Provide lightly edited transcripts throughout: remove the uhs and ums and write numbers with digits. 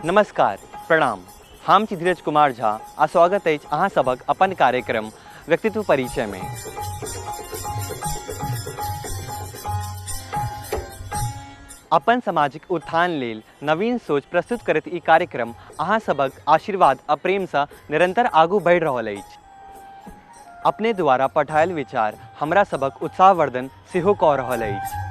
नमस्कार, प्रणाम। हम छी धीरज कुमार झा आ स्वागत अछि अहाँ सबक अपन कार्यक्रम व्यक्तित्व परिचय में। अपन सामाजिक उत्थान लेल नवीन सोच प्रस्तुत करैत ई कार्यक्रम अहाँ सबक आशीर्वाद आ प्रेम से निरंतर आगू बढ़ि रहल अछि। अपने द्वारा पठायल विचार हमरा सबक उत्साहवर्धन सेहो कऽ रहल अछि।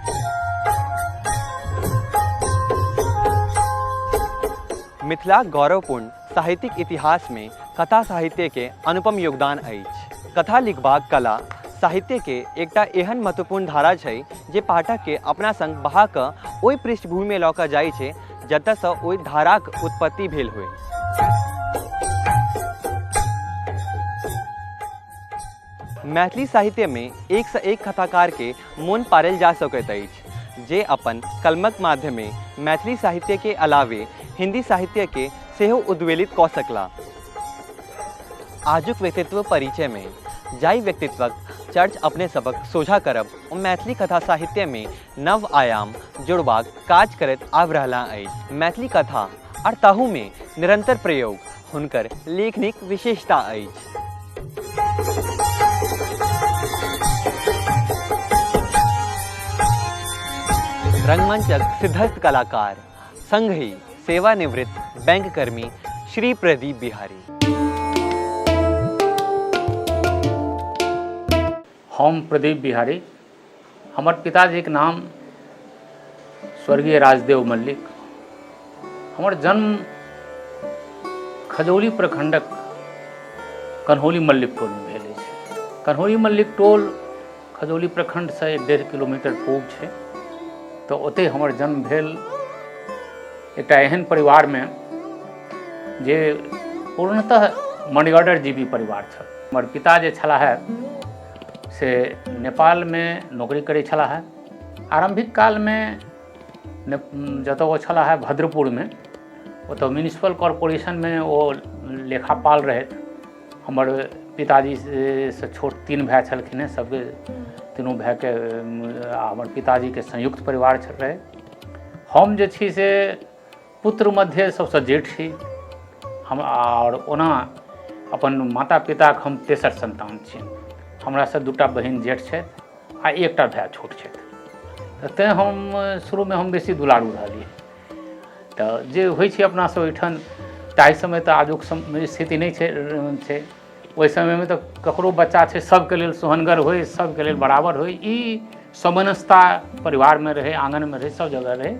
मिथिला गौरवपूर्ण साहित्यिक इतिहास में कथा साहित्य के अनुपम योगदान अछि। कथा लिखबाक कला साहित्य के एकटा एहन महत्वपूर्ण धारा छै जे पाठक के अपना संग बहा कऽ ओहि पृष्ठभूमि में लऽ कऽ जाइ छै जतऽ सँ ओहि धाराक उत्पत्ति भेल होय। मैथिली साहित्य में एक से एक कथाकार के मोन पारल जा सकैत अछि जे अपन कलमक माध्यमे मैथिली साहित्य के अलावे हिंदी साहित्य के सेहो उद्वेलित कऽ सकला। आजुक व्यक्तित्व परिचय में जाहि व्यक्तित्वक चर्च अपने सबक सोझा करब ओ मैथिली कथा साहित्य में नव आयाम जोड़बाक काज करैत आबि रहला अछि। मैथिली कथा और ताहू में निरंतर प्रयोग हुनकर लेखनिक विशेषता अछि। रंगमंचक सिद्धस्थ कलाकार संगहि सेवानिवृत्त बैंककर्मी श्री प्रदीप बिहारी। हम प्रदीप बिहारी। हमर पिताजी के नाम स्वर्गीय राजदेव मल्लिक। हमर जन्म खजौली प्रखंडक कन्हौली मल्लिक टोल में भेल अछि। कन्हौली मल्लिक टोल खजौली प्रखंड से 1.5 किलोमीटर पूर्व छै। तो ओते हमर जन्म भेल एकटा एहन परिवार में जे पूर्णतः मणिऑर्डर जीवी परिवार छल। हमर पिता जे छलाह से नेपाल में नौकरी करै छलाह। आरंभिक काल में जतऽ ओ छलाह भद्रपुर में, ओतऽ म्यूनिसिपल कॉर्पोरेशन में ओ लेखापाल रहथि। हमर पिताजी से छोट 3 भाई छलखिन। सब तीनों भाई के हमर पिताजी के संयुक्त परिवार रहे। हम जे छी से पुत्र मध्य सबसे जेठ छी। हम और ओना अपन माता पिता के हम तेसर संतान छी। हमरा से 2टा बहिन जेठ छथि आ 1टा भाई छोट छथि। तेँ हम शुरू में हम बेसी दुलारू रहलियै। तऽ जे होइ छै अपना सब ओहिठाम, ताहि समय तऽ आजुक स्थिति नहीं छै। ओहि समय में तऽ ककरो बच्चा छै सबके लेल सुहनगर होय, सबके लेल बराबर होय, ई समनस्ता परिवार में रहे, आंगन में रहे, सब जगह रहे।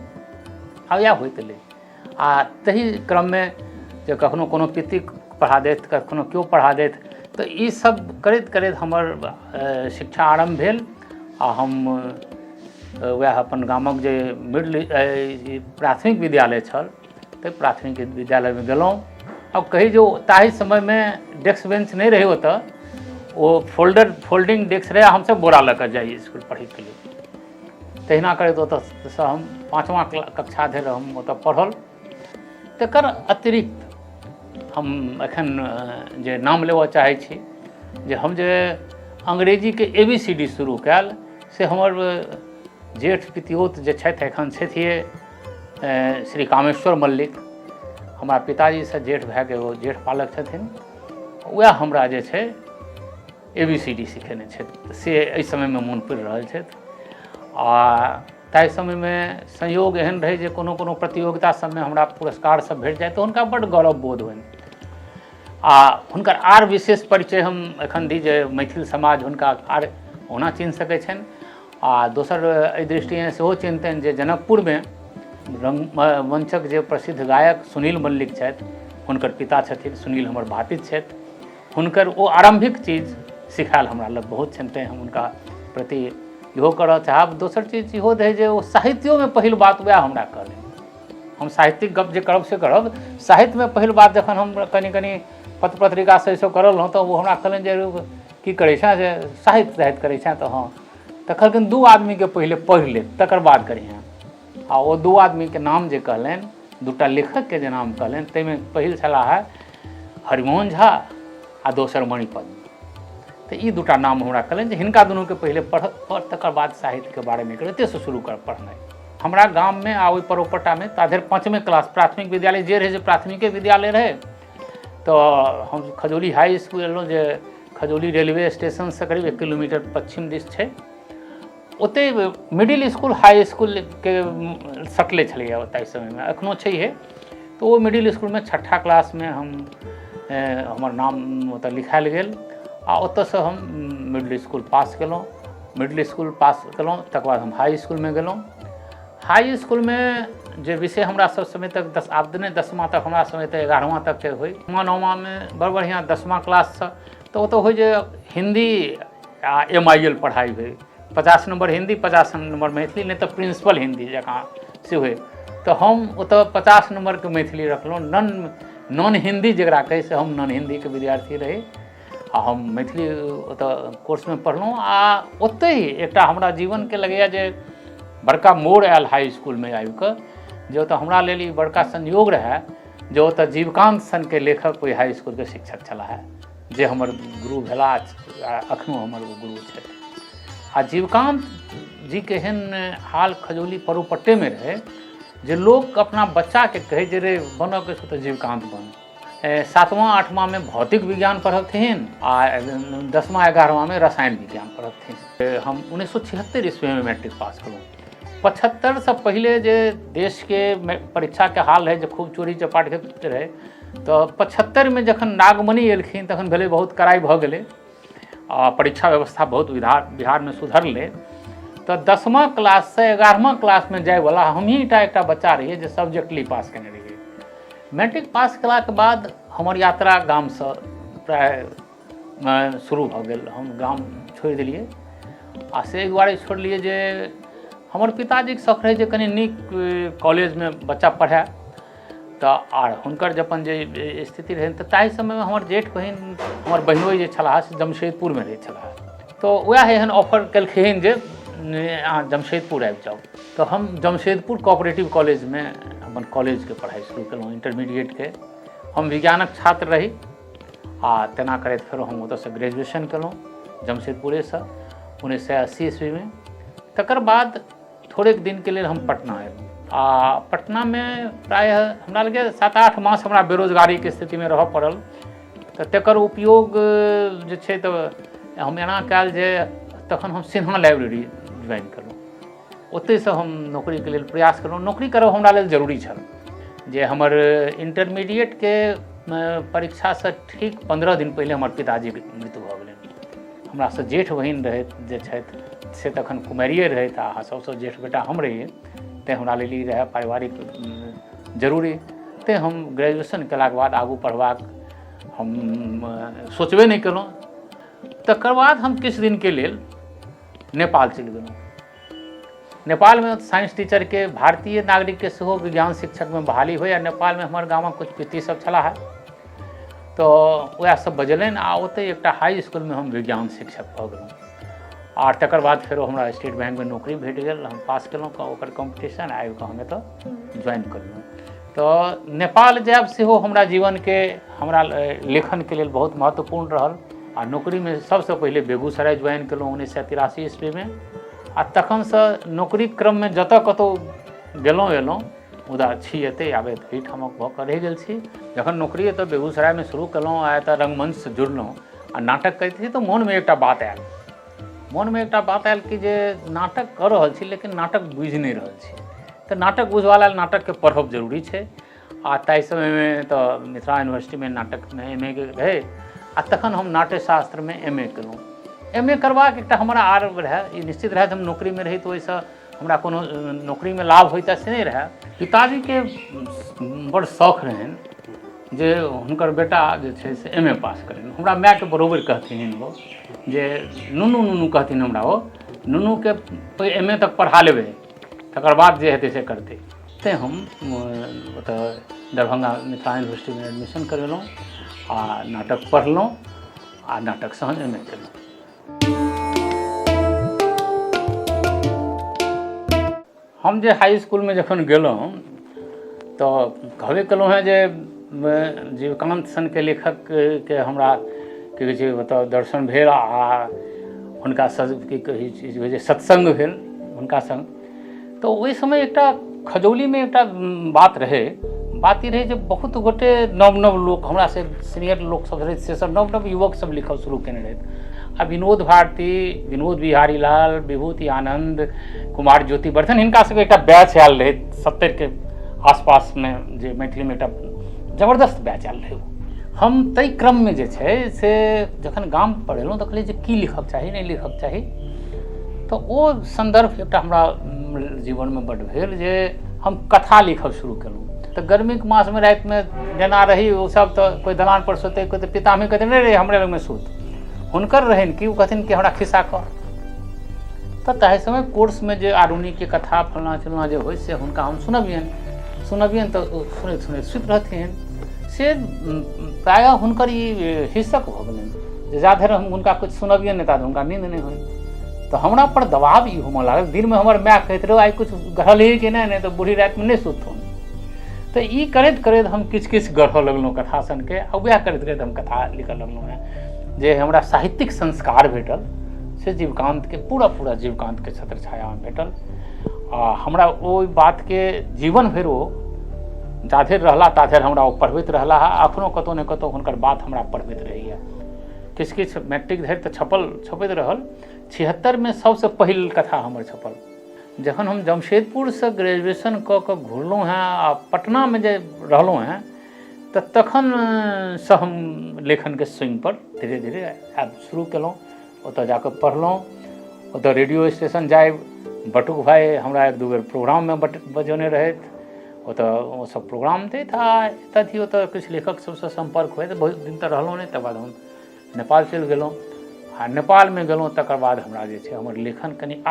आ इएह होइत एलै। आ तही क्रम में जे कखनो कोनो पिति पढ़ा देत, कखनो केओ पढ़ा देत, तऽ ई सब करैत करैत हमर शिक्षा आरंभ भेल। आ हम वएह अपन गामक जे प्राथमिक विद्यालय छल, तऽ प्राथमिक विद्यालय में गेलहुँ। अब कही जो ताहि समय में डेस्क बेंच नहीं रहे ओतऽ, ओ फोल्डिंग डेस्क रहे। हमसब बोरा लऽ कऽ जाइए इसकुल पढ़ै के लिए। तहिना करैत ओतऽसँ हम 5वां कक्षा धरि हम ओतऽ पढ़ल। तकर अतिरिक्त हम एखन जे नाम लेबऽ चाहै छी, जे हम जे अंग्रेजी के ABCD शुरू कयल, से हमर जेठ पितियोत जे छथि एखन छथिए श्री कामेश्वर मल्लिक। हमरा पिताजी से जेठ भाई के ओ जेठ पालक छथिन। वएह हमरा जे छै ABCD सिखेने छथि। से एहि समय में मोन पड़ि रहल छथि। आ ताहि समय में संयोग एहन रहे जे कोनो कोनो प्रतियोगिता सब में हमरा पुरस्कार सब भेट जाए, तो हुनका बड़ गौरव बोध होनि। आ हुनकर आर विशेष परिचय हम एखन दी जे मैथिल समाज हुनका आर ओना चिन्ह सकै छनि। आ दोसर एहि दृष्टिएँ सेहो चिन्हतनि जे जनकपुर में रंगमंचक जे प्रसिद्ध गायक सुनील मल्लिक छथि, हुनकर पिता छथिन। सुनील हमर भातिज छथि। हुनकर ओ आरंभिक चीज सिखायल हमरा लग बहुत छनि। तेँ हम हुनका प्रति इहो करऽ चाहब। दोसर चीज इहो रहै जे ओ साहित्यों में पहिल बात वएह हमरा कहलनि। हम साहित्यिक गप जे करब से करब, साहित्य में पहिल बात जखन हम कनि पत्र पत्रिका से सब करल तऽ वो हमरा कहलनि जे की करै छँ, जे साहित्य करै छँ। तऽ हाँ, तऽ कहलखिन 2 आदमी के पहिले पढ़ि ले तकर बाद करिहेँ। आ ओ 2 आदमी के नाम जे कहलनि, 2टा लेखक के जे नाम कहलनि, ताहिमे पहिल छलाह हरिमोहन झा आ दोसर मणिपद्म। तो ई 2टा नाम हमरा कहलनि जे हिनका दुनू के पहिले पढ़ तकर बाद साहित्य के बारे में एतेसँ शुरू कर पढ़नाइ। हमरा गाम में आ ओहि परोपटा में ताधर 5वीं क्लास प्राथमिक विद्यालय जे रहे जे प्राथमिके विद्यालय रहे। तो हम खजौली हाई स्कूल एलहुँ जे खजौली रेलवे स्टेशन से करीब 1 किलोमीटर पश्चिम दिस छै। ओते मिडिल स्कूल हाई स्कूल के सटले छलिए ओतय समय में, एखनो छैहे। तो वो मिडिल स्कूल में 6ठा क्लास में हमर नाम ओतऽ लिखायल गेल आ ओतऽसँ हम मिडिल स्कूल पास केलहुँ। मिडिल स्कूल पास केलहुँ तकर बाद हम हाई स्कूल में गेलहुँ। हाई स्कूल में जे विषय हमरा सब समय तक आब नहि 10मा तक, हमरा समय तक 11मा तक के होइ। 9मा में बड़ बढ़िआँ 10मा क्लास से तो ओतऽ होइ जे हिंदी आ MIL पढ़ाई होइ, 50 नंबर हिंदी 50 नंबर मैथिली, नहीं तो प्रिंसिपल हिंदी जकाँ से होइ। तो हम ओतऽ 50 नंबर के मैथिली रखलहुँ। नॉन हिंदी जकरा कहै से हम नॉन हिंदी के विद्यार्थी रही आ हम मैथिली ओतऽ कोर्स में पढ़लहुँ। आ ओतहि एकटा हमरा जीवन के लगैए जे बड़का मोड़ आयल हाई स्कूल में आबि कऽ, जे ओतऽ हमरा लेल ई बड़का संयोग रहै जे ओतऽ जीवकांत सन के लेखक ओहि हाई स्कूल के शिक्षक छलाह, जे हमर गुरु भेला, अखनो हमर गुरु छथि। आ जीवकांत जी के एहन हाल खजौली परोपट्टे में रहे जे लोग अपना बच्चा के कहे जे रे बनऽ के छौ तऽ जीवकांत बन। 7वां 8वां में भौतिक विज्ञान पढ़बथिन आ 10वां 11वां में रसायन विज्ञान पढ़बथिन। हम 1976 ईस्वी में मैट्रिक पास कलहुँ। 75 से पहले जे देश के परीक्षा के हाल रहे जे खूब चोरी चपाट होइत रहे, तो 75 में जखन नागमणि एलखिन तखन भेलै बहुत कड़ाई भऽ गेलै आ परीक्षा व्यवस्था बहुत बिहार में सुधरलै। तो 10मा क्लास से 11मा क्लास में जायवला हमहीटा एकटा बच्चा रहिए जे सब्जेक्टली पास केने रहिए। मैट्रिक पास केलाके बाद हमर यात्रा गाम से प्राय शुरू भऽ गेल। हम गाम छोड़ि देलिए आ से एहि दुआरे छोड़लिए जे हमर पिताजी के शौक रहे जे कनि नीक कॉलेज में बच्चा पढ़ै। तो आर हुनकर जपन जे स्थिति रहनि तऽ ताहि समय में हमर जेठ बहिन, हमर बहिनो जे छलाह से जमशेदपुर में रहै छलाह। तो वएह एहन ऑफर केलखिन जे अहाँ जमशेदपुर आबि जाउ। तो हम जमशेदपुर कोऑपरेटिव कॉलेज में अपन कॉलेज के पढ़ाई शुरू केलहुँ, इंटरमीडिएट के। हम विज्ञानक छात्र रही आ तेना करैत फेर हम ओतऽसँ ग्रेजुएशन केलहुँ जमशेदपुरेसँ 1980 ईस्वी में। तकर बाद थोड़ेक दिन के लिए हम पटना एलहुँ आ पटना में प्रायः हमरा लगे 7-8 मास हमरा बेरोजगारी के स्थिति में रहऽ पड़ल। तऽ तकर उपयोग जे छै तऽ हम एना कयल जे तखन हम सिन्हा लाइब्रेरी ज्वाइन केलहुँ। ओतहिसँ हम नौकरी के लेल प्रयास केलहुँ। नौकरी करब हमरा लेल जरूरी छल जे हमर इंटरमीडिएट के परीक्षा से ठीक 15 दिन पहिले हमर पिताजी के मृत्यु भऽ गेलनि। हमरा से जेठ बहिन रहैत जे छथि से तखन कुमारिये रहैत आ सबसँ जेठ बेटा हम रहिए, तैँ हमरा लेल ई रहै पारिवारिक जरूरी। तैँ हम ग्रेजुएशन केलाके बाद आगू पढ़बाक हम सोचबे नहीं केलहुँ। तकर बाद हम किछु दिन के लेल नेपाल चलि गेलहुँ। नेपाल में साइंस टीचर के, भारतीय नागरिक के सेहो विज्ञान शिक्षक में बहाली होइ आ नेपाल में हमर गामक कुछ पिति सब छलाह तो वएह सब बजेलनि आ ओतहि एकटा हाई स्कूल में हम विज्ञान शिक्षक भऽ गेलहुँ। और तकर बाद फेरो हमरा स्टेट बैंक में नौकरी भेट गेल। हम पास केलहुँ ओकर कॉम्पिटिशन आबि कऽ हम एतऽ ज्वाइन करलहुँ। तो नेपाल जायब सेहो हमरा जीवन के, हमरा लेखन के लेल बहुत महत्वपूर्ण रहल। आ नौकरी में सबसे पहले बेगूसराय ज्वाइन केलहुँ 1983 ईस्वी में। आ तखन से नौकरी क्रम में जतऽ कतहु गेलहुँ एलहुँ, मुदा छी एतै आब एहिठामक भऽ कऽ रहि गेल छी। जखन नौकरी एतऽ बेगूसराय में शुरू केलहुँ आ एतऽ रंगमंच से जुड़लहुँ आ नाटक करैत छी तो मन में एकटा बात आयल। कि जे नाटक कऽ रहल छी लेकिन नाटक बुझि नहीं रहल छी। तो नाटक बुझबा लेल नाटक के पढ़ब जरूरी छै। आ ताहि समय में तो मिथिला यूनिवर्सिटी में नाटक में MA के रहै आ तखन हम नाट्यशास्त्र में MA केलहुँ। MA करबाक एकटा हमरा आर रहै, ई निश्चित रहै हम नौकरी में रही तो ओहिसँ हमरा कोनो नौकरी में लाभ होइता से नहीं रहै। पिताजी के बड़ शौक रहनि जे हुनकर बेटा जे छै से MA पास करें। हमरा माय के बरोबर कहथिन वो जे नुनू कहथिन हमरा वो, नुनू के MA तक पढ़ा लेबै तकर बाद जे हेतै से करतै। तैँ हम ओतऽ दरभंगा मिथिला यूनिवर्सिटी में एडमिशन करेलहुँ आ नाटक पढ़लहुँ आ नाटकसँ हम MA केलहुँ। हम जे हाई स्कूल में जखन गेलहुँ तो कहबे केलहुँ हैं जे जीवकांत सन के लेखक के हमरा की कहै छै ओतऽ दर्शन भेल आ हुनका की कहै छै जे सत्संग भेल हुनका संग। तो ओहि समय एकटा खजौलीमे एकटा बात ई रहै जे बहुत गोटे नव नव लोक हमरा से सीनियर लोक सब रहै से सब नव नव युवक सब लिखब शुरू केने रहथि। आ विनोद भारती, विनोद बिहारी लाल, विभूति आनंद, कुमार ज्योतिवर्धन, हिनका सबके एकटा बैच आयल रहै 70 के आसपासमे, जे मैथिलीमे एकटा जबरदस्त बैच आयल रहै। हम ताहि क्रममे जे छै से जखन गाम पर एलहुँ तऽ कहलियै जे की लिखब चाही, नहि लिखब चाही। तऽ ओ संदर्भ एकटा हमरा जीवनमे बड्ड भेल जे हम कथा लिखब शुरू केलहुँ। तऽ गर्मीके मासमे रातिमे जेना रही ओसभ तऽ कोइ दलान पर सुतै, कोइ तऽ पितामही कहतै नहि रे हमरे लगमे सुत। हुनकर रहनि कि ओ कहथिन कि हमरा खिस्सा कह। तऽ ताहि समय कोर्समे जे आरुणिके कथा फलना चिलना जे होइ से हुनका हम सुनबियनि तऽ सुनैत सुनैत सुति रहथिन। से प्रायः हुनकर ई हिस्सक भऽ गेलनि जे जा धरि हम हुनका किछु सुनबियनि नहि ता धरि हुनका नींद नहि होइ। तऽ हमरा पर दबाव ई होमऽ लागल। दिनमे हमर माय कहैत रहै आइ किछु गढ़ल ही कि नहि तऽ बूढ़ी रातिमे नहि सुतथुन। तऽ ई करैत करैत हम किछु किछु गढ़ऽ लगलहुँ कथा सनके, आ वएह करैत करैत हम कथा लिखऽ लगलहुँ हेँ। जे हमरा साहित्यिक संस्कार भेटल से जीवकान्तके पूरा जीवकान्तके छत्र छायामे भेटल। आ हमरा ओहि बातके जीवन भरि ओ जा धरि रहला ता धरि हमरा ओ पढ़बैत रहला। एखनो कतहु ने कतहु हुनकर बात हमरा पढ़बैत रहैए। किछु किछु मैट्रिक धरि तऽ छपैत रहल। 76 सबसँ पहिल कथा हमर छपल। जखन हम जमशेदपुरसँ ग्रेजुएशन कऽ कऽ घुरलहुँ हेँ आ पटनामे जे रहलहुँ हेँ तऽ तखनसँ हम लेखनके स्विंगपर धीरे धीरे आब शुरू केलहुँ। ओतऽ जाकऽ पढ़लहुँ, ओतऽ रेडियो स्टेशन जाय, बटुक भाइ हमरा 1-2 बेर प्रोग्राममे बजौने रहथि, ओतऽ ओसब प्रोग्राम दैत। आ एतऽ ओतऽ किछु लेखक सबसँ सम्पर्क होइत। बहुत दिन तऽ रहलहुँ नहि, तकर बाद हम नेपाल चलि गेलहुँ। आ नेपालमे गेलहुँ तकर बाद हमरा जे छै हमर लेखन कनि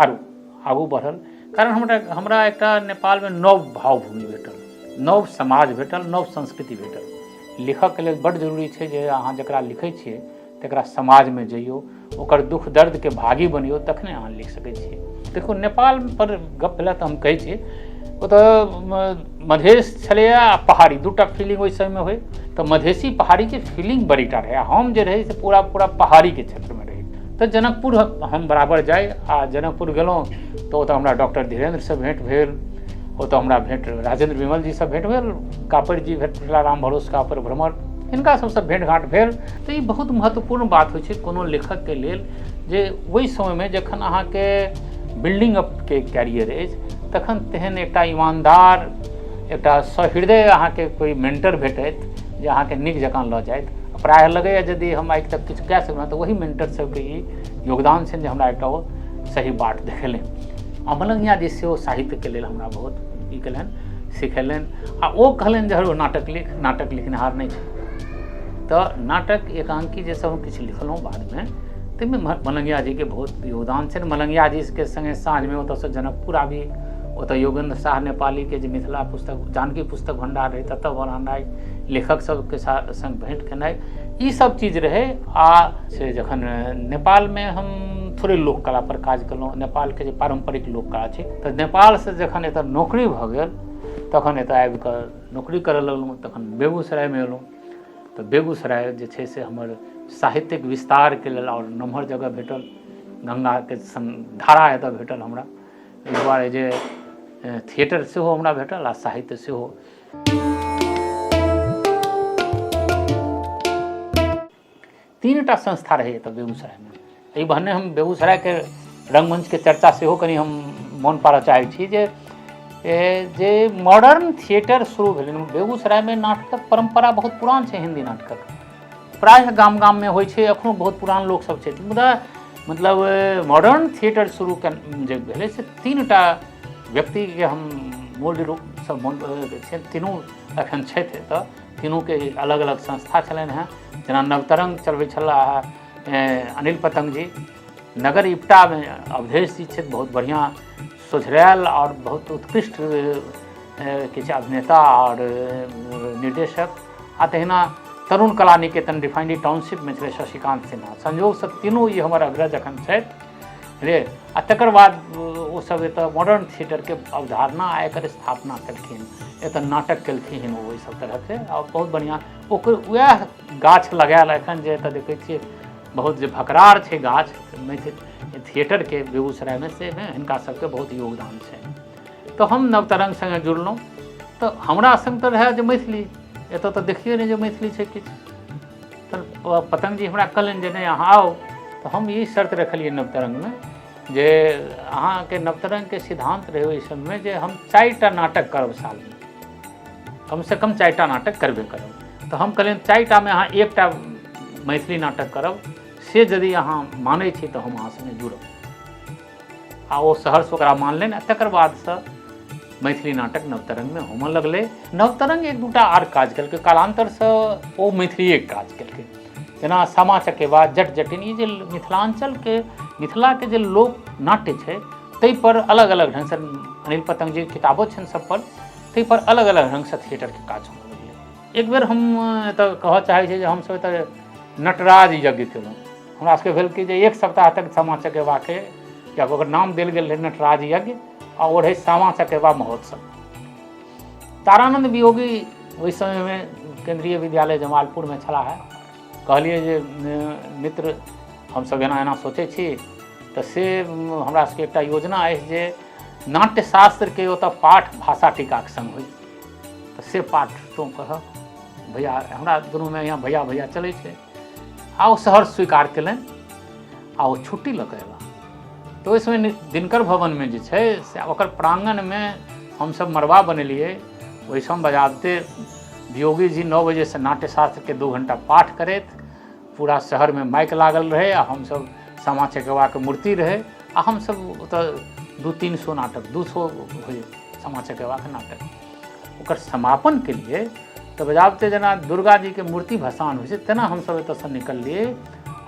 आगू बढ़ल। कारण हमरा एकटा नेपालमे नव भावभूमि भेटल, नव समाज भेटल, नव संस्कृति भेटल। लिखऽके लेल बड्ड जरूरी छै जे अहाँ जकरा लिखै छियै तकरा समाजमे जइयौ, ओकर दुख दर्दके भागी बनियौ, तखने अहाँ लिख सकै छियै। देखू नेपाल पर गप भेला तऽ हम कहै छी ओतऽ मधेश छलैए आ पहाड़ी, दूटा फीलिंग ओहि समयमे होइ। तऽ मधेसी पहाड़ीके फीलिंग बड़ीटा रहै। हम जे रहै से पूरा पहाड़ीके क्षेत्रमे रही। तऽ जनकपुर हम बराबर जाय। आ जनकपुर गेलहुँ तऽ ओतऽ हमरा डॉक्टर धीरेन्द्रसँ भेँट भेल, ओतऽ हमरा राजेन्द्र विमल जीसँ भेँट भेल, कापड़ जी भेँट भेला, राम भरोस कापड़ भ्रमर, हिनका सबसँ भेँट घाँट भेल। तऽ ई बहुत महत्वपूर्ण बात होइ छै कोनो लेखकके लेल जे ओहि समयमे जखन अहाँके बिल्डिंग अपके कैरियर अछि तखन तेहन एकटा ईमानदार, एकटा सहृदय अहाँके कोइ मेंटर भेटैत जे अहाँके नीक जकाँ लऽ जाइत। प्रायः लगैए यदि हम आइ तक किछु कए सकलहुँ तऽ ओही मेंटर सबके ई योगदान छनि जे हमरा एकटा ओ सही बाट देखेलनि। अमलंगिया जी सेहो साहित्यके लेल हमरा बहुत ई केलनि, सिखेलनि। आ ओ कहलनि जे हरो नाटक लिख, नाटक लिखनिहार नहि छै। तऽ नाटक एकांकी जे सब हम किछु लिखलहुँ बादमे, ताहिमे मलंगिया जीके बहुत योगदान छनि। मलंगिया जीके सङ्गे साँझमे ओतऽसँ जनकपुर आबी, ओतऽ योगेन्द्र शाह नेपालीके जे मिथिला पुस्तक जानकी पुस्तक भंडार रहै ततऽ बनानाइ, लेखक सबके संग भेँट केनाइ, ई सब चीज रहै। आ से जखन नेपालमे हम थोड़े लोक कला पर काज केलहुँ, नेपालके जे पारम्परिक लोक कला छै, तऽ नेपालसँ जखन एतऽ नौकरी भऽ गेल तखन एतऽ आबि कऽ नौकरी करऽ लगलहुँ। तखन बेगूसरायमे एलहुँ। तऽ बेगूसराय जे छै से हमर साहित्यिक विस्तारके लेल आओर नमहर जगह भेटल। गङ्गाके धारा एतऽ भेटल हमरा, एहि दुआरे जे थिएटर सेहो हमरा भेटल आ साहित्य सेहो। 3टा संस्था रहै एतऽ बेगूसरायमे। एहि बहाने हम बेगूसरायके रङ्गमञ्चके चर्चा सेहो कनि हम मोन पाड़ऽ चाहै छी जे मॉडर्न थिएटर शुरू भेलै बेगूसरायमे। नाटकक परम्परा बहुत पुरान छै हिन्दी नाटकक, प्रायः गाम गाममे होइ छै, एखनो बहुत पुरान लोकसब छै। मुदा मतलब मॉडर्न थिएटर शुरू जे भेलै से 3टा व्यक्तिके हम मूल रूपसँ तीनू एखन छथि एतऽ। तीनूके अलग अलग संस्था छलनि हेँ। जेना नवतरङ्ग चलबै छलाह अनिल पतंग जी, नगर इप्टामे अवधेश जी छथि, बहुत बढ़िआँ सोझरायल आओर बहुत उत्कृष्ट किछु अभिनेता आओर निर्देशक। आ तहिना तरुण कला निकेतन रिफाइनरी टाउनशिपमे छलै शशिकान्त सिन्हा। संयोगसँ तीनू ई हमर अग्रज एखन छथि रे। आ तकर बाद ओसब एतऽ मॉडर्न थिएटरके अवधारणा आ एकर स्थापना केलखिन, एतऽ नाटक केलखिन ओहि सब तरहके। आओर बहुत बढ़िआँ ओकर वएह गाछ लगायल एखन जे एतऽ देखै छियै बहुत जे भकरार छै गाछ मैथिल थिएटरके बेगूसरायमे, से हिनका सबके बहुत योगदान छै। तो हम नवतरंग संगे जुड़लहुँ। तो हमरा संग तो रहे जे मैथिली, एतऽ तऽ देखिए नहि जे मैथिली छै किछु। तऽ पतंग जी हमरा कहलनि जे नहि अहाँ आउ। तो हम ई शर्त रखलिए नवतरंगमे जे अहाँके नवतरंगके सिद्धांत रहे ओहि समयमे जे हम 4टा नाटक करब सालमे, कमसँ कम 4टा नाटक करबे करब। तऽ हम कहलियनि 4टामे अहाँ 1टा मैथिली नाटक करब, से यदि अहाँ मानै छी तऽ हम अहाँ संगे जुड़ब। आ ओ सहर्ष ओकरा मानलनि। तकर बादसँ मैथिली नाटक नवतरंगमे होमऽ लगलै। नवतरंग एक दूटा आर काज केलकै, कालांतरसँ ओ मैथिलीएके काज केलकै। जेना सामा चकेबा, जट जटिन, ई जे मिथिलाके जे लोक नाट्य छै ताहि पर अलग अलग ढङ्गसँ अनिल पतंग जी किताबो छनि सब पर, ताहि पर अलग अलग ढङ्गसँ थिएटरके काज होमऽ लगलै। एक बेर हम एतऽ कहऽ चाहै छी जे हमसब एतऽ नटराज यज्ञ केलहुँ। हमरा सबके भेल कि जे 1 सप्ताह तक सामा चकेबाके या ओकर नाम देल गेल रहै नटराज यज्ञ, आ ओ रहै सामा चकेबा महोत्सव। तारानंद वियोगी ओहि समयमे केंद्रीय विद्यालय जमालपुरमे छलाह है। कहलिए जे मित्र हमसब एना एना सोचै छी, तऽ से हमरा सबके एकटा योजना अछि जे नाट्यशास्त्रके ओतऽ पाठ भाषा टीकाके संग होइ, तऽ से पाठ तू कहऽ भैया। हमरा दुनूमे यहाँ भैया भैया चलै छै। आ ओ सहर्ष स्वीकार केलनि आ ओ छुट्टी लऽ कऽ अयला। तऽ ओहि समय दिनकर भवनमे जे छै से ओकर प्राङ्गणमे हमसब मड़बा बनेलिए। ओहिठाम बजाबते वियोगी जी 9 बजेसँ नाट्यशास्त्रके 2 घण्टा पाठ करैत, पूरा शहरमे माइक लागल रहै, आ हमसब सामा चकेबाके मूर्ति रहै, आ हमसब ओतऽ 200-300 नाटक, 200 होइ सामा चकेबाके नाटक। ओकर समापनके लिए तऽ बजाबते जेना दुर्गा जीके मूर्ति भसान होइ छै तेना हमसब एतऽसँ निकललिए।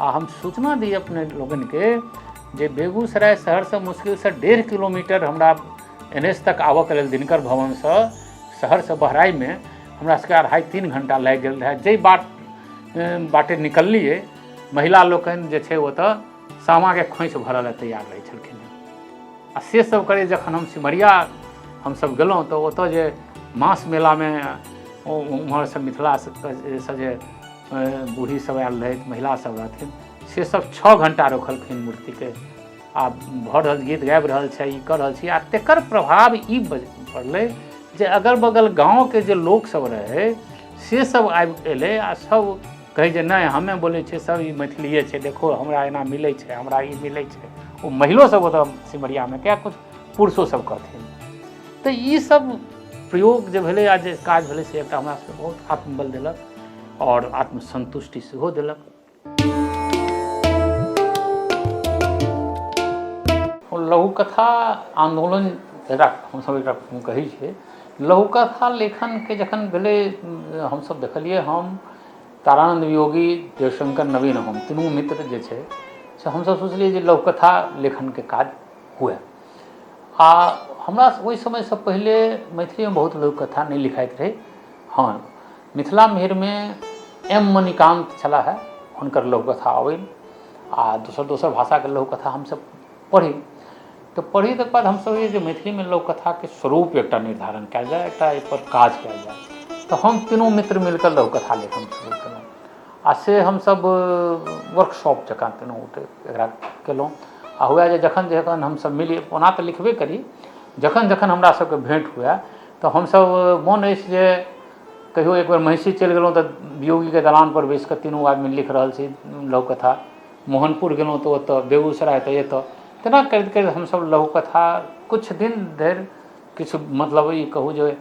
आ हम सूचना दी अपने लोगनके जे बेगूसराय शहरसँ मुश्किलसँ 1.5 किलोमीटर हमरा NH तक आबऽके लेल दिनकर भवनसँ शहरसँ बहराइमे हमरा सबके 2.5-3 घण्टा लागि गेल रहै। जाहि बाटे निकललिए, महिला लोकनि जे छै ओतऽ सामाके खोइछ भरऽ लए तैयार रहै छलखिन। आ से सब करै जखन हम सिमरिया हमसब गेलहुँ तऽ ओतऽ जे मास मेलामे उम्हरसँ मिथिलासँ जे बूढ़ी सब आयल रहथि, महिला सब रहथिन, से सब 6 घण्टा रोकलखिन मूर्तिके। आ भऽ रहल गीत गाबि रहल छै, ई कऽ रहल छी। आ तेकर प्रभाव ई पड़लै जे अगल बगल गाँवके जे लोक सब रहै से सब आबि अयलै, आ सब कहै जे नहि हमे बोलै छियै सब ई मैथिलिए छै, देखो हमरा एना मिलै छै, हमरा ई मिलै छै। ओ महिलो सब ओतऽ सिमरियामे क्या कुछ पुरुषो सब कहथिन। तऽ ई सब प्रयोग जे भेलै आ जे काज भेलै से एकटा हमरा सबके बहुत आत्मबल देलक आओर आत्मसंतुष्टि सेहो देलक। लघुकथा आंदोलन जकरा हमसब एकरा कहै छियै, लघुकथा लेखनके जखन भेलै हमसब देखलिए, हम तारानंद वियोगी, देवशंकर नवीन, हम तीनू मित्र जे छै से हमसब सोचलिए जे लघुकथा लेखनके काज हुए। आ हमरा ओहि समयसँ पहिले मैथिलीमे बहुत लघुकथा नहि लिखाइत रहै। हाँ, मिथिला मेहरमे M मणिकान्त छलाह है, हुनकर लघुकथा अबैन, आ दोसर भाषाके लघुकथा हमसब पढ़ी। तऽ पढ़ी तकर बाद हमसब जे मैथिलीमे लघुकथाके स्वरूप एकटा निर्धारण कयल जाय, एकटा एहिपर काज कयल जाय। तऽ हम तीनू मित्र मिलकर लघुकथा लेखन शुरू केलहुँ। आ से हमसब वर्कशॉप जकाँ तीनू गोटे एकरा केलहुँ। आ हुए जे जखन जखन हमसब मिली, ओना तऽ लिखबे करी, जखन जखन हमरा सबके भेँट हुए तऽ हमसब मोन अछि जे कहियो एक बेर महिषी चलि गेलहुँ तऽ वियोगीके दलानपर बैसि कऽ तीनू आदमी लिख रहल छी लघुकथा। मोहनपुर गेलहुँ तऽ ओतऽ, बेगूसराय तऽ एतऽ, तेना करैत करैत हमसब लघुकथा किछु दिन धरि, किछु मतलब ई कहू जे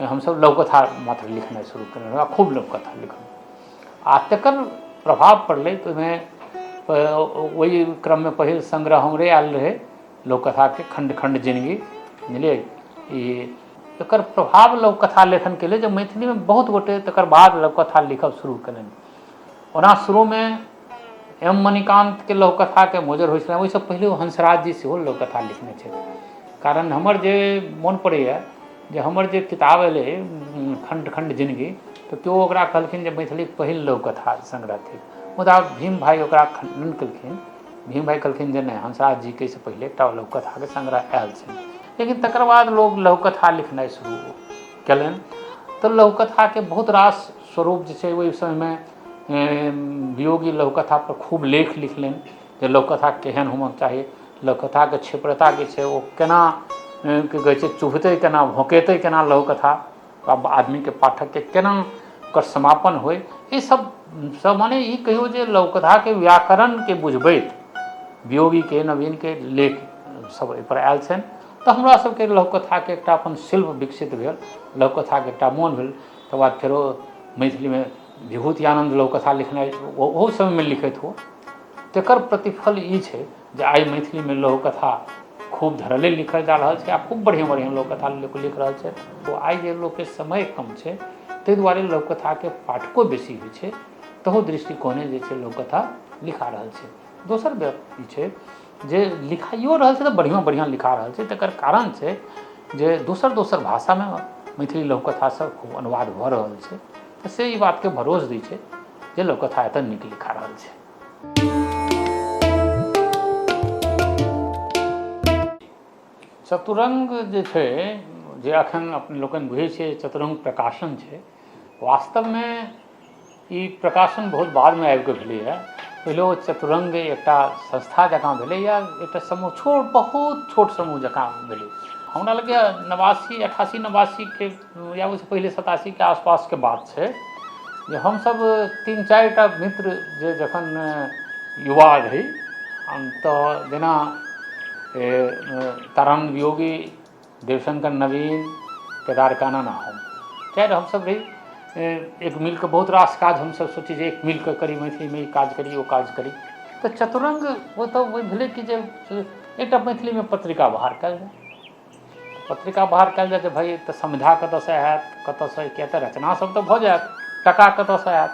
हमसब लघुकथा मात्र लिखनाइ शुरू केलहुँ, खूब लघुकथा लिखलहुँ। आ तेकर प्रभाव पड़लै तऽ ओहिमे ओहि क्रममे पहिल संग्रह हमरे आयल रहै लघुकथाके, खण्ड खण्ड जिनगी, बुझलिए। ई एकर प्रभाव लघुकथा लेखन केलै जे मैथिलीमे बहुत गोटे तकर बाद लघुकथा लिखब शुरू केलनि। ओना शुरूमे M मणिकान्तके लघुकथाके मोजर होइ छलै, ओहिसँ पहिले हंसराज जी सेहो लघुकथा लिखने छै। कारण हमर जे मोन पड़ैए जे हमर जे किताब एलै खण्ड खण्ड जिनगी, तऽ केओ ओकरा कहलखिन जे मैथिलीके पहिल लघुकथा संग्रह थिक। मुदा भीम भाइ ओकरा खण्डन केलखिन। भीम भाइ कहलखिन जे नहि, हंसराज जीके से पहिले एकटा लघुकथाके संग्रह आयल छै। लेकिन तकर बाद लोग लघुकथा लिखनाइ शुरू केलनि। तऽ लघुकथाके बहुत रास स्वरूप जे छै ओहि समयमे वियोगी लघुकथा पर खूब लेख लिखलनि जे लघुकथा केहन होबाक चाही, लघुकथाके क्षिप्रता जे छै ओ केना कि कहै छै चुभतै केना, भोंकेतै केना लघुकथा, अब आदमीके पाठकके केना ओकर समापन होय, ई सब माने ई कहियो जे लघुकथाके व्याकरणके बुझबैत वियोगीके नवीनके लेख सब एहिपर आयल छनि। तऽ हमरा सबके लघुकथाके एकटा अपन शिल्प विकसित भेल, लघुकथाके एकटा मोन भेल। तकर बाद फेरो मैथिलीमे विभूतियानन्द लघुकथा लिखनाइ, ओहो समयमे लिखैत हो। तकर प्रतिफल ई छै जे आइ मैथिलीमे लघुकथा खूब धरले लिखल जा रहल छै, आ खूब बढ़िआँ बढ़िआँ लघुकथा लोक लिख रहल छै। तो आइ जे लोकके समय कम छै, ताहि दुआरे लघुकथाके पाठको बेसी होइ छै, तहु दृष्टिकोणे जे छै लघुकथा लिखा रहल छै। दोसर बात ई छै जे लिखाइयो रहल छै तऽ बढ़िआँ बढ़िआँ लिखा रहल छै। तकर कारण छै जे दोसर दोसर भाषामे मैथिली लघुकथा सब खूब अनुवाद भऽ रहल छै। तऽ से ई बातके भरोस दै छै जे लघुकथा एतऽ नीक लिखा रहल छै। चतुरंग जे छै, जे अखन अपने लोकनि बुझै छियै चतुरंग प्रकाशन छै, वास्तवमे ई प्रकाशन बहुत बादमे आबि कऽ भेलैए। पहिले ओ चतुरंग एकटा संस्था जकाँ भेलै, या एकटा समूह, छोट बहुत छोट समूह जकाँ भेलै। हमरा लगैए 89 88 89 के या ओहिसँ पहिले 87 के आसपासके बात छै, जे हमसब 3-4 टा मित्र जे जखन युवा रही, तऽ जेना तारानंद वियोगी, देवशंकर नवीन, केदार कानन, हम 4 हमसब रही। एक मिलकर बहुत रास काज हमसब सोची जे एक मिलकर करी, मैथिलीमे ई काज करी ओ काज करी। तऽ चतुरंग ओतऽ भेलै कि जे एकटा मैथिलीमे पत्रिका बाहर कयल जाय। पत्रिका बाहर कयल जाय, भाई तऽ संविधा कतऽसँ आयत, कतऽसँ, किया तऽ रचना सब तऽ भऽ जायत, टका कतऽसँ आयत।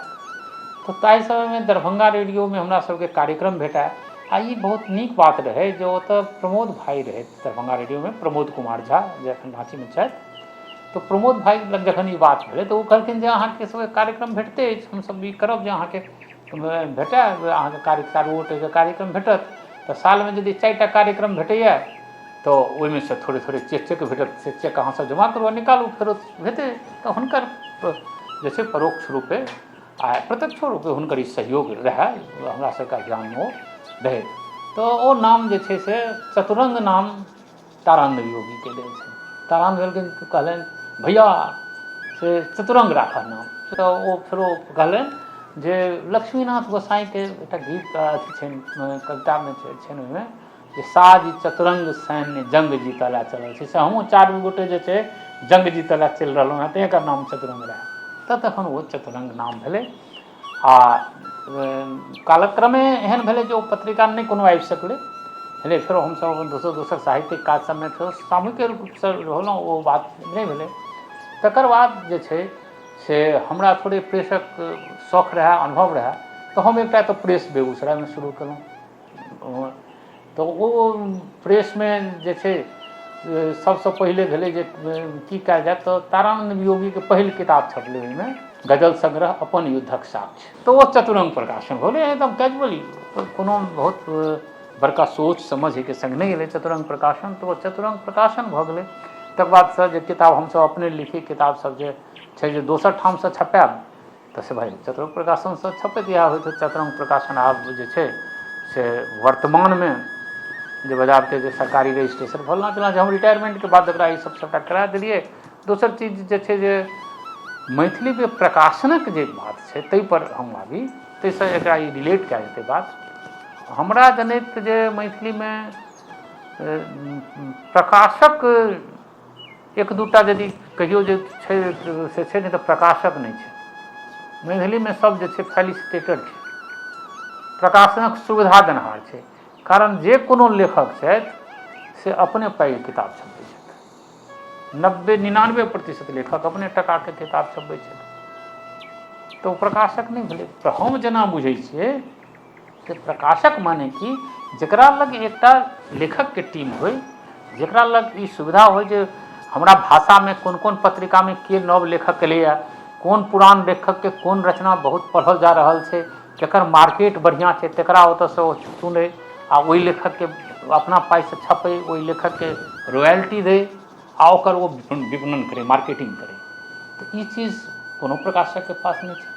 तऽ ताहि समयमे दरभंगा रेडियोमे हमरा सबके कार्यक्रम भेटय। आ ई बहुत नीक बात रहै जे ओतऽ प्रमोद भाइ रहै दरभंगा रेडियोमे, प्रमोद कुमार झा, जे एखन राँचीमे छथि। तऽ प्रमोद भाइ लग जखन ई बात भेलै तऽ ओ कहलखिन जे अहाँके सबके कार्यक्रम भेटतै अछि, हमसब ई करब जे अहाँके भेटय, अहाँके चारू कार्यक्रम भेटत। तऽ सालमे यदि 4 टा कार्यक्रम भेटैए तऽ ओहिमे से थोड़े थोड़े चेक भेटत, से चेक अहाँसब जमा करू, निकालू, फेरो हेतै। तऽ हुनकर जे छै परोक्ष रूपे आ प्रत्यक्ष रूपे हुनकर ई सहयोग रहै, हमरा सबके ज्ञानमे ओ रहै। तऽ ओ नाम जे छै से चतुरंग नाम तारानंद वियोगीके देल छै। तारानंद भेलखिन, कहलनि भैया से चतुरंग राखऽ नाम। तऽ ओ फेरो कहलनि जे लक्ष्मीनाथ गोसाईंके एकटा गीत अथी छनि, कवितामे छनि ओहिमे, जे साज चतुरंग सैन्य जंग जीतऽ लए चलल छै। से हमहूँ 4 गोटे जे छै जंग जीतऽ लए चलि रहलहुँ हेँ, तेँ एकर नाम चतुरंग रहै। तऽ तखन ओ चतुरंग नाम भेलै। आ कालक्रमे एहन भेलै जे ओ पत्रिका नहि कोनो आबि सकलै, भेलै फेरो हमसब अपन दोसर साहित्यिक काज सबमे फेरो सामूहिक रूपसँ रहलहुँ, ओ बात नहि भेलै। तकर बाद जे छै से हमरा थोड़े प्रेसक शौख रहै, अनुभव रहै, तऽ हम एकटा तऽ प्रेस बेगूसरायमे शुरू केलहुँ। तऽ ओ प्रेसमे जे छै सबसँ पहिले भेलै जे की कयल जाय, तऽ तारानंद वियोगीके पहिल किताब छपलै ओहिमे, गजल संग्रह अपन युद्धक साक्ष्य। तऽ ओ चतुरंग प्रकाशन भेलै, एकदम कैजुअली, कोनो बहुत बड़का सोच समझके संग नहि एलै चतुरंग प्रकाशन। तऽ ओ चतुरंग प्रकाशन भऽ गेलै। तकर बादसँ जे किताब हमसब अपने लिखी, किताब सब जे छै जे दोसर ठामसँ छपायब, तऽ से भाई चतुरंग प्रकाशनसँ छपैत इएह होइत। चतुरंग प्रकाशन आब जे छै से वर्तमानमे जे बजाबते जे सरकारी रजिस्ट्रेशन फलना चिल्लाँ छै, हम रिटायरमेंटके बाद एकरा ई सब सबटा करा देलियै। दोसर चीज जे छै जे मैथिलीके प्रकाशनक जे बात छै ताहिपर हम आबी, ताहिसँ एकरा ई रिलेट कयल जेतै बात। हमरा जनैत जे मैथिलीमे प्रकाशक 1-2 टा यदि कहियो जे छै से छै, नहि तऽ प्रकाशक नहि छै। मैथिलीमे सब जे छै फैसिलिटेटर छै, प्रकाशनक सुविधा देनिहार छै। कारण जे कोनो लेखक छथि से अपने पाइके किताब छपबै छथि। 99% लेखक अपने टकाके किताब छपबै छथि। तऽ ओ प्रकाशक नहि भेलै। तऽ हम जेना बुझै छियै से प्रकाशक माने कि जकरा लग एकटा लेखकके टीम होइ, जकरा लग ई सुविधा होइ जे हमरा भाषामे कोन कोन पत्रिकामे के नव लेखक एलैए, कोन पुरान लेखकके कोन रचना बहुत पढ़ल जा रहल छै, जकर मार्केट बढ़िआँ छै, तकरा ओतऽसँ ओ सुनै, आ ओहि लेखकके अपना पाइसँ छपै, ओहि लेखकके रॉयल्टी दै, आ ओकर ओ विपणन करै, मार्केटिंग करै। तऽ ई चीज कोनो प्रकाशकके पास नहि छै।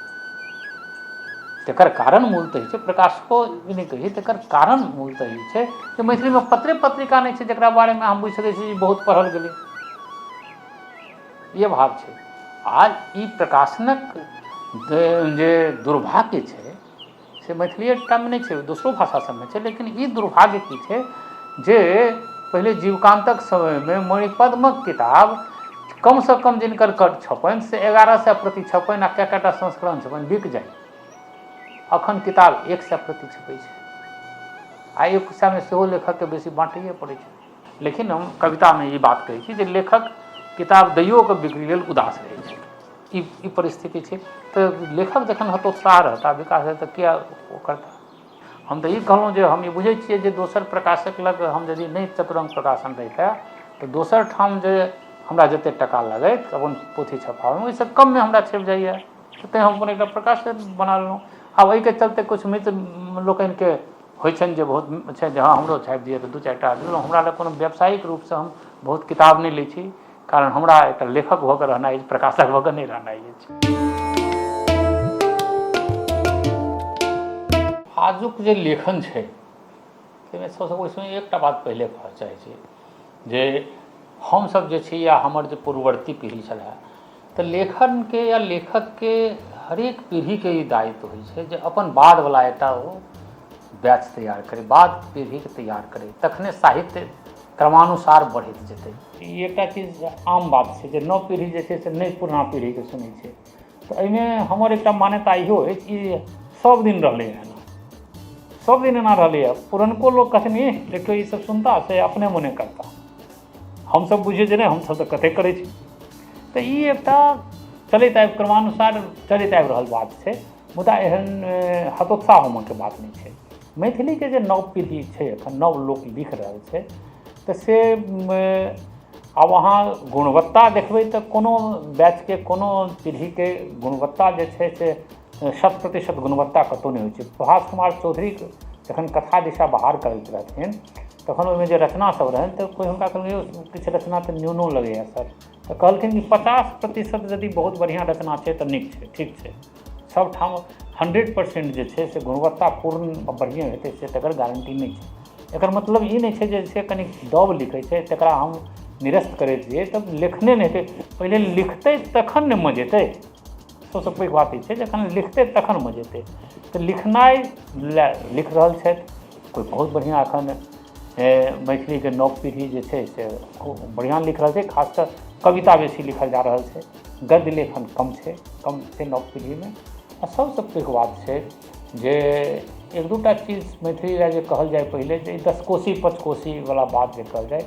तकर कारण मूलतः छै, प्रकाशको ई नहि कही, तकर कारण मूलतः ई छै जे मैथिलीमे पत्रे पत्रिका नहि छै जकरा बारेमे हम बुझि सकै छी बहुत पढ़ल गेलै, ये भाव छै। आज ई प्रकाशनक जे दुर्भाग्य छै से मैथिलीएटामे नहि छै, दोसरो भाषा सबमे छै, लेकिन ई दुर्भाग्य की छै जे पहिले जीवकान्तक समयमे मणिपद्मक किताब कमसँ कम जिनकर छपनि से 1100 प्रति छपनि आ कएटा संस्करण छपनि बिक जाय। अखन किताब 100 प्रति छपै छै आ एक समय सेहो लेखकके बेसी बाँटैए पड़ै छै। लेकिन हम कवितामे ई बात कहै छी जे लेखक किताब दैयो के बिक्री लेल उदास रहै छै, ई परिस्थिति छै। तऽ लेखक जखन हतोत्साह रहता, विकास हेतै तऽ किया ओ करता। हम तऽ ई कहलहुँ जे हम ई बुझै छियै जे दोसर प्रकाशक लग हम यदि नहि चतुरंग प्रकाशन रहितै तऽ दोसर ठाम जे हमरा जतेक टका लगैत अपन पोथी छपाबैमे ओहिसँ कममे हमरा छपि जाइए, तैँ हम अपन एकटा प्रकाशन बना लेलहुँ। आब एहिके चलते किछु मित्र लोकनिके होइ छनि जे बहुत छै जे हाँ हमरो छापि दिअ तऽ 2-4टा देलहुँ। हमरा लग कोनो व्यावसायिक रूपसँ हम बहुत किताब नहि लै छी, कारण हमरा एकटा लेखक भऽ कऽ रहनाइ, प्रकाशक भऽ कऽ नहि रहनाइ अछि। आजुक जे लेखन छै ताहिमे सबसँ ओहिमे एकटा बात पहिले कहऽ चाहै छी जे हमसब जे छी या हमर जे पूर्ववर्ती पीढ़ी छलै तऽ लेखनके या लेखकके हरेक पीढ़ीके ई दायित्व होइ छै जे अपन बादवला एकटा ओ बैच तैयार करै, बाद पीढ़ीके तैयार करै, तखने साहित्य क्रमानुसार बढ़ैत जेतै। ई एकटा चीज आम बात छै जे नव पीढ़ी जे छै से नहि पुरना पीढ़ीके सुनै छै। तऽ एहिमे हमर एकटा मान्यता इहो अछि ई सब दिन रहलै हँ, सब दिन एना रहलैए। पुरनको लोक कहथिन देखियौ ई सब सुनता से अपने मोने करता, हमसब बुझिए जे नहि हमसब तऽ कते करै छी। तऽ ई एकटा चलैत आबि क्रमानुसार चलैत आबि रहल बात छै, मुदा एहन हतोत्साह होमयके बात नहि छै। मैथिलीके जे नव पीढ़ी छै एखन नव लोक लिख रहल छै तऽ से आब अहाँ गुणवत्ता देखबै तऽ कोनो बैचके कोनो पीढ़ीके गुणवत्ता जे छै से 100% गुणवत्ता कतहु नहि होइ छै। प्रभास कुमार चौधरी जखन कथा दिशा बाहर करैत रहथिन तखन ओहिमे जे रचना सब रहनि तऽ कोइ हुनका कहलकै किछु रचना तऽ न्यूनो लगैए सर, तऽ कहलखिन कि 50% यदि बहुत बढ़िआँ रचना छै तऽ नीक छै, ठीक छै। सबठाम 100% जे छै से गुणवत्तापूर्ण बढ़िआँ हेतै से तकर गारंटी नहि छै। एकर मतलब ई नहि छै जे से कनि दब लिखै छै तकरा हम निरस्त करैत रहिए तब लेखने नहि हेतै। पहिले लिखतै तखन ने मजेतै, सबसँ पैघ बात ई छै जखन लिखतै तखन मजेतै। तऽ लिखनाइ लिख रहल छथि कोइ बहुत बढ़िआँ एखन मैथिलीके नव पीढ़ी जे छै से खूब बढ़िआँ लिख रहल छै, खासकर कविता बेसी लिखल जा रहल छै, गद्य लेखन कम छै नव पीढ़ीमे। आ सबसँ पैघ बात छै जे एक दूटा चीज मैथिली लए जे कहल जाय पहिले जे 10 कोशी 5 कोशीवला बात जे कहल जाय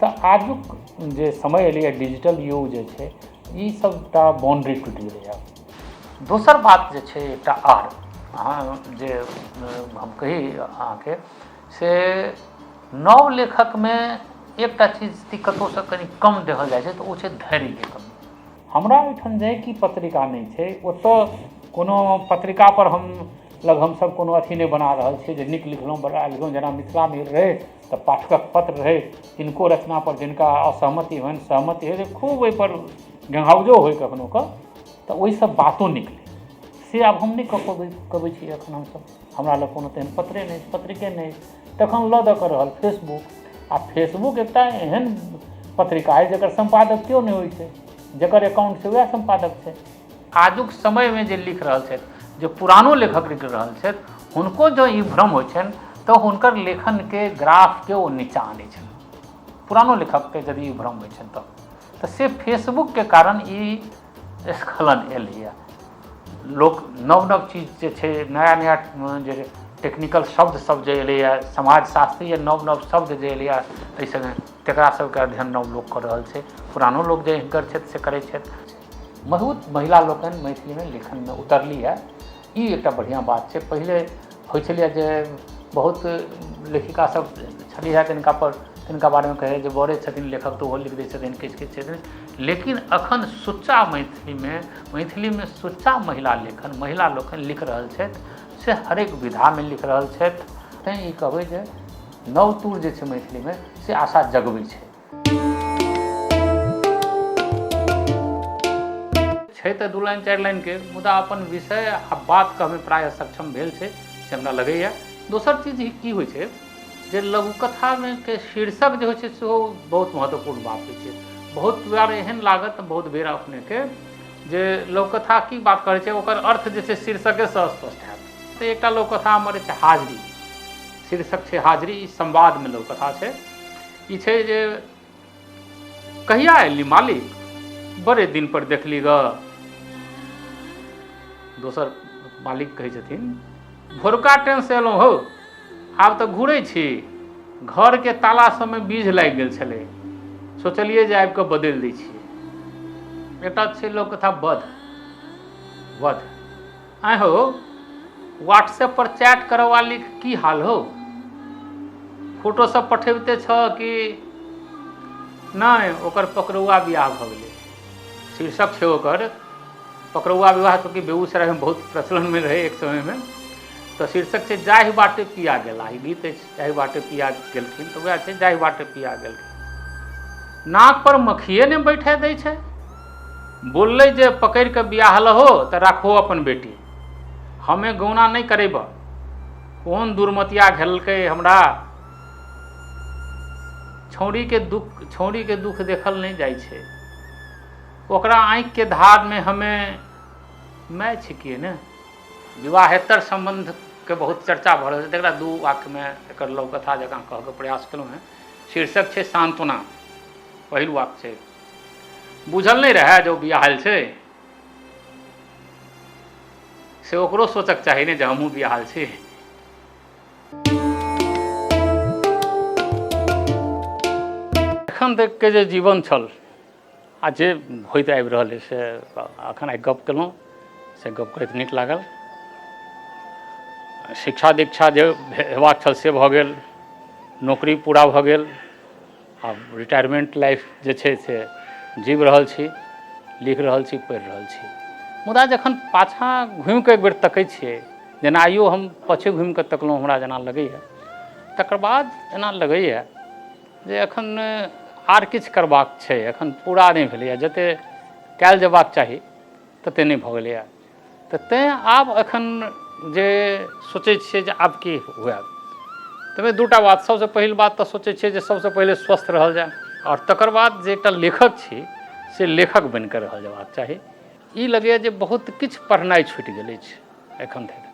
तऽ आजुक जे समय एलैए डिजिटल युग जे छै ई सबटा बाउंड्री टूटि गेलैए। दोसर बात जे छै एकटा आर अहाँ जे हम कही अहाँके से नव लेखकमे एकटा चीज कतहुसँ कनि कम देखल जाइ छै तऽ ओ छै धैर्यके कमी। हमरा ओहिठाम जे कि पत्रिका नहि छै ओतऽ कोनो पत्रिकापर हमसब कोनो अथी नहि बना रहल छियै जे नीक लिखलहुँ बड़ा लिखलहुँ। जेना मिथिलामे रहै तऽ पाठकक पत्र रहै, किनको रचनापर जिनका असहमति होनि सहमति होइ खूब ओहिपर गङ्गाउजो होइ कखनो कऽ तऽ ओहिसँ बातो निकलै से आब हम नहि कहबै छी। एखन हमरा लग कोनो तेहन पत्रे नहि पत्रिके नहि तखन लऽ दऽ कऽ रहल फेसबुक, आ फेसबुक एकटा एहन पत्रिका है जकर संपादक केओ नहि होइ छै, जकर अकाउंट छै वएह संपादक छै। आजुक समयमे जे लिख रहल छथि जे पुरानो लेखक लिख रहल छथि हुनको जँ ई भ्रम होइ छनि तऽ हुनकर लेखनके ग्राफके ओ नीचाँ आनै छनि। पुरानो लेखकके यदि ई भ्रम होइ छनि तऽ से फेसबुकके कारण ई स्खलन एलैए। लोक नव नव चीज जे छै नया नया जे टेक्निकल शब्द सब जे एलैए, समाजशास्त्रीय नव नव शब्द जे एलैए एहि सङ्गे तकरा सबके अध्ययन नव लोक कऽ रहल छै, पुरानो लोक जे हिनकर छथि से करै छथि। बहुत महिला लोकनि मैथिलीमे लेखनमे उतरली है, ई एकटा बढ़िआँ बात छै। पहिले होइ छलै जे बहुत लेखिका सब छलीह तिनका बारेमे कहै जे बड़े छथिन लेखक तऽ ओहो लिख दै छथिन किछु छथिन। लेकिन एखन सुच्चा मैथिलीमे सुच्चा महिला लोकनि लिख रहल छथि से हरेक विधामे लिख रहल छथि। तैँ ई कहबै जे नवतूर जे छै मैथिलीमे से आशा जगबै छै। छै तऽ 2 लाइन 4 लाइनके, मुदा अपन विषय आ बात कहमे प्रायः सक्षम भेल छै से हमरा लगैए। दोसर चीज की होइ छै जे लघुकथामे के शीर्षक जे होइ छै सेहो बहुत महत्वपूर्ण बात होइ छै। बहुत बार एहन लागत, बहुत बेर अपनेके जे लघुकथा की बात करै छै ओकर अर्थ जे छै शीर्षकेसँ स्पष्ट हैत। तऽ एकटा लघुकथा हमर छै हाजरी, शीर्षक छै हाजरी, ई संवादमे लघुकथा छै। ई छै जे कहिया अयली मालिक, बड़े दिन पर देखली ग। दोसर मालिक कहै छथिन भोरका ट्रेनसँ एलहुँ हौ, आब तऽ घुरै छी, घरके ताला सबमे बीझ लागि गेल छलै, सोचलिए जे आबि कऽ बदलि दै छियै। एकटा छै लोककथा वध। आइ हो व्हाट्सएप पर चैट करऽ वाली की हाल हो, फोटो सब पठेबते छ कि नहि, ओकर पकड़ुआ बियाह भऽ गेलै। शीर्षक छै ओकर पकड़ुआ विवाह, चूँकि बेगूसरायमे बहुत प्रचलनमे रहै एक समयमे, तऽ शीर्षक छै जाहि बाटे पिया गेला। ई गीत अछि जाहि बाटे पिया गेलखिन, तऽ वएह छै जाहि बाटे पिया गेलखिन। नाक पर मक्खिए ने बैठे दै छै, बोललै जे पकड़ि कऽ बियाह लहो तऽ राखो अपन बेटी, हमें गौना नहीं करेब। कोन दुर्मतिया घेलकै हमरा, छौड़ी के दुख देखल नहीं जाइ छै, ओकरा आँखि के धार में हमें मैं छिकिए ने। विवाहेतर संबंध के बहुत चर्चा भऽ रहल छै, तकरा 2 वाक्यमे एकर लघुकथा जकाँ कहके प्रयास केलहुँ हैं। शीर्षक छै सांत्वना। पहिल वाक्य छै बुझल नहीं रहे जो बियाहल छै, से ओकरो सोचक चाही ने जे हमहूँ बियाहल छी। एखन तक के जे जीवन छल आ जे होइत आबि रहल है से एखन आइ गप केलहुँ, से गप करैत नीक लागल। शिक्षा दीक्षा जे हेबाक छल से भऽ गेल, नौकरी पूरा भऽ गेल, आब रिटायरमेंट लाइफ जे छै से जीव रहल छी, लिख रहल छी, पढ़ि रहल छी। मुदा जखन पाछाँ घुमि कऽ एक बेर तकै छियै, जेना आइयो हम पाछे घुमि कऽ तकलहुँ, हमरा जेना लगैए, तकर बाद एना लगैए जे एखन आर किछु करबाक छै, एखन पूरा नहि भेलैए, जतेक कयल जेबाक चाही ततेक नहि भऽ गेलैए। तऽ तैँ आब एखन जे सोचै छियै जे आब की हुए, तैमे 2टा बात। सबसँ पहिल बात तऽ सोचै छियै जे सबसँ पहिले स्वस्थ रहल जाय, आओर तकर बाद जे एकटा लेखक छी से लेखक बनि कऽ रहल जेबाक चाही। ई लगैए जे बहुत किछु पढ़नाइ छुटि गेल अछि एखन धरि,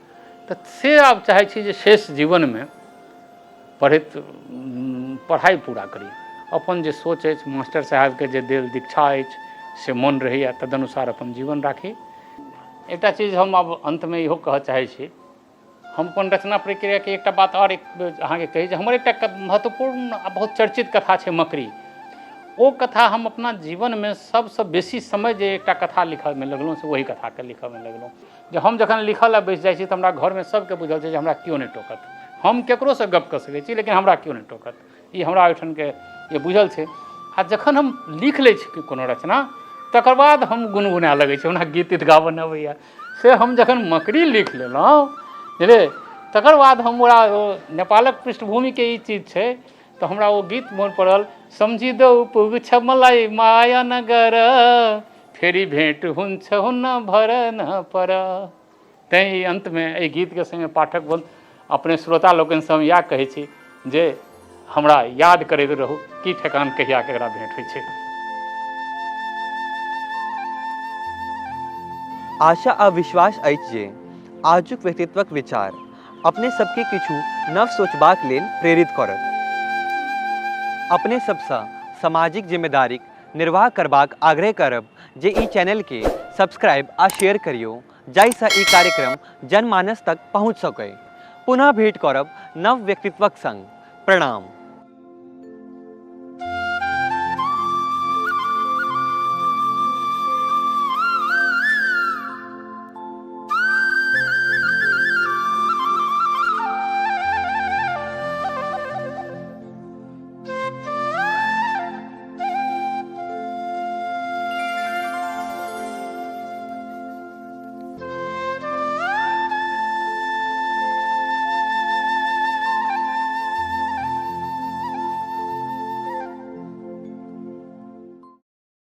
तऽ से आब चाहै छी जे शेष जीवनमे पढ़ाइ पूरा करी। अपन जे सोच अछि, मास्टर साहेबके जे देल दीक्षा अछि से मोन रहैए, तदनुसार अपन जीवन राखी। एकटा चीज हम आब अंतमे इहो कहऽ चाहै छी, हम अपन रचना प्रक्रियाके एकटा बात आओर अहाँके कही जे हमर एकटा महत्वपूर्ण आ बहुत चर्चित कथा छै मकड़ी। ओ कथा हम अपना जीवनमे सबसँ बेसी समय जे एकटा कथा लिखऽमे लगलहुँ से वही कथाके लिखऽमे लगलहुँ। जे हम जखन लिखऽ लए बैसि जाइ छी तऽ हमरा घरमे सबके बुझल छै जे हमरा केओ नहि टोकत, हम ककरोसँ गप कऽ सकै छी लेकिन हमरा केओ नहि टोकत, ई हमरा ओहिठामके ये बुझल छै। आ जखन हम लिख लै छी कोनो रचना, तकर बाद हम गुनगुनाए लगै छी, हमरा गीत तीत गाबऽ नहि अबैए। से हम जखन मकड़ी लिख लेलहुँ बुझलियै, तकर बाद हमरा ओ नेपालक पृष्ठभूमिके ई चीज छै, तऽ हमरा ओ गीत मोन पड़ल, समझि दो पुग छमलाई माया नगर, फेरी भेंट हुन्छ हुन्न भर न पर। तैँ ई अंतमे एहि गीतके संगे पाठक बंधु अपने श्रोता लोकनिसँ हम इएह कहै छी जे हमरा याद करैत रहू की ठेकान कहिया केकरा भेंट होइ छै। आशा आ विश्वास अछि जे आजुक व्यक्तित्वक विचार अपने सबके किछु नव सोचबाक लेल प्रेरित करत। अपने सबसँ सामाजिक जिम्मेदारीक निर्वाह करबाक आग्रह करब जे ई चैनल के सब्सक्राइब आ शेयर करियौ, जाहिसँ ई कार्यक्रम जनमानस तक पहुँच सकै। पुनः भेंट करब नव व्यक्तित्वक संग। प्रणाम।